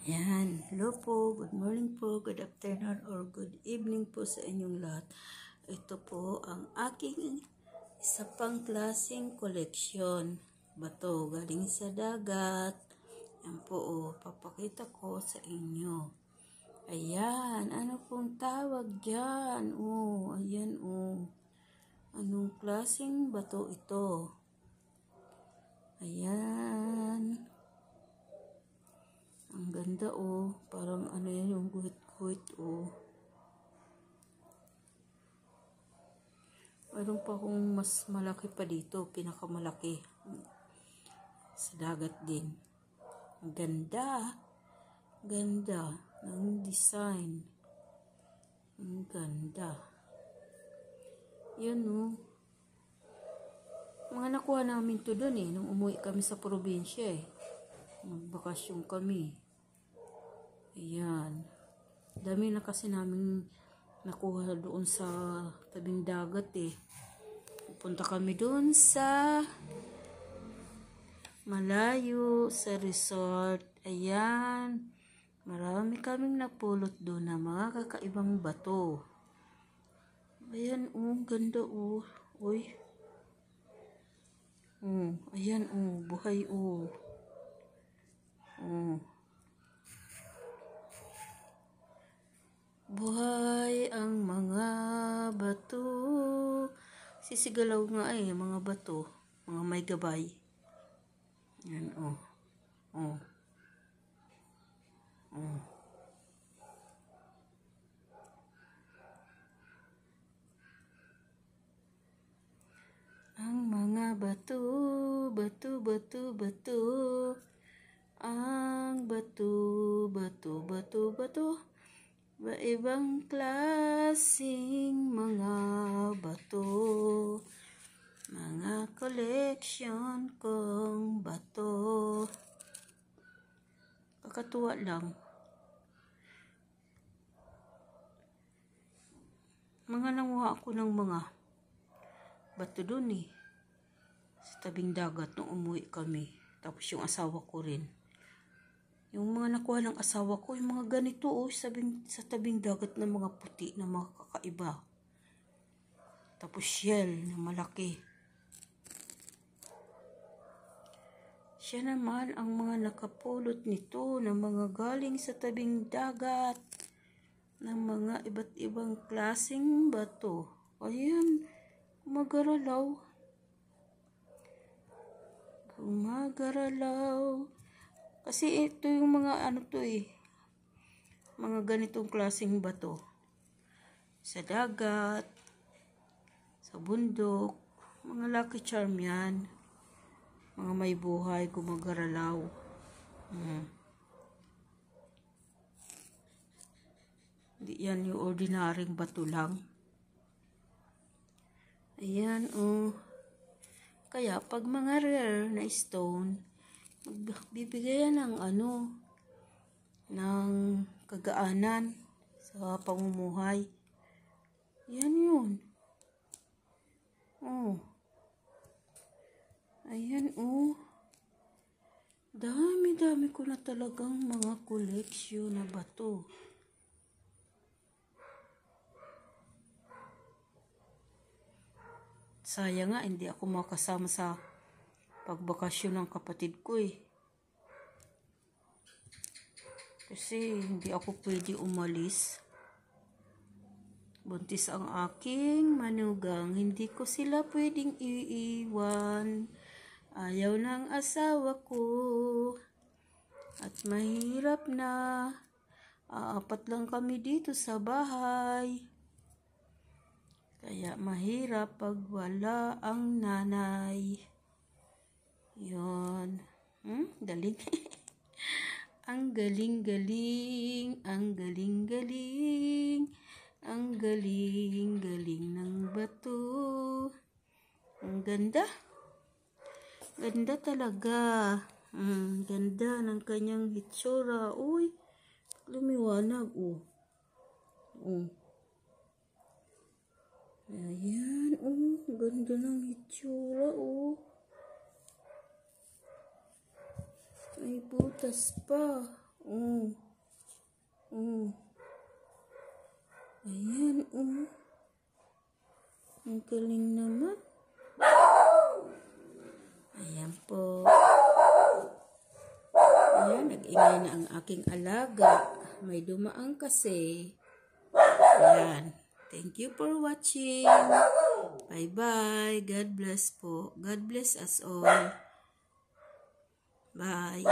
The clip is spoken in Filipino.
Yan, hello po, good morning po, good afternoon, or good evening po sa inyong lahat. Ito po ang aking isa pang klaseng koleksyon. Bato, galing sa dagat. Yan po, papakita ko sa inyo. Ayan, ano pong tawag dyan? Ayan, anong klaseng bato ito? Ayan. Ang ganda parang ano yan yung guhit-guhit Mayroon pa akong mas malaki pa dito, pinakamalaki. Sa dagat din. Ang ganda. Ganda ng design. Ang ganda. Yan Mga nakuha namin to doon nung umuwi kami sa probinsya Magbakasyon kami. Ayan. Dami na kasi namin nakuha doon sa tabing dagat Pupunta kami doon sa malayo sa resort. Ayan. Marami kaming napulot doon na mga kakaibang bato. Ayan ganda Uy. Ayan buhay Buhay ang mga bato. Sisigalaw nga mga bato. Mga may gabay. Yan Ang mga bato, bato, bato, bato. Ang bato, bato, bato, bato. Ibang klaseng mga bato, mga collection kong bato. Kakatuwa lang. Mga nanguha ako ng mga bato doon sa tabing dagat nung umuwi kami. Tapos yung asawa ko rin. Yung mga nakuha ng asawa ko, yung mga ganito sa tabing dagat na mga puti na mga kakaiba. Tapos shell na malaki. Siya naman ang mga nakapulot nito na mga galing sa tabing dagat ng mga iba't ibang klaseng bato. Ayan, gumagaralaw. Kasi ito yung mga mga ganitong klaseng bato. Sa dagat, sa bundok, mga lucky charm yan. Mga may buhay, gumagaralaw. Hindi yan yung ordinaryong bato lang. Ayan Kaya pag mga rare na stone, bibigyan ng ng kagaanan sa pamumuhay. Yan yun. Ayan Dami-dami ko na talagang mga koleksyon na bato. Sayang nga, hindi ako makasama sa pagbakasyon ng kapatid ko Kasi hindi ako pwede umalis. Buntis ang aking manugang. Hindi ko sila pwedeng iiwan. Ayaw ng asawa ko. At mahirap na. Apat lang kami dito sa bahay. Kaya mahirap pag wala ang nanay. Yun. Galing. Ang galing-galing, ang galing-galing, ang galing-galing ng bato. Ang ganda. Ganda talaga. Ganda ng kanyang hitsura. Uy, lumiwanag Ayan, ganda ng hitsura May butas pa. Mm. Mm. Ayan, ang galing naman. Ayan po. Ayan, nag-ingay na ang aking alaga. May dumaang kasi. Ayan. Thank you for watching. Bye-bye. God bless po. God bless us all. Bye.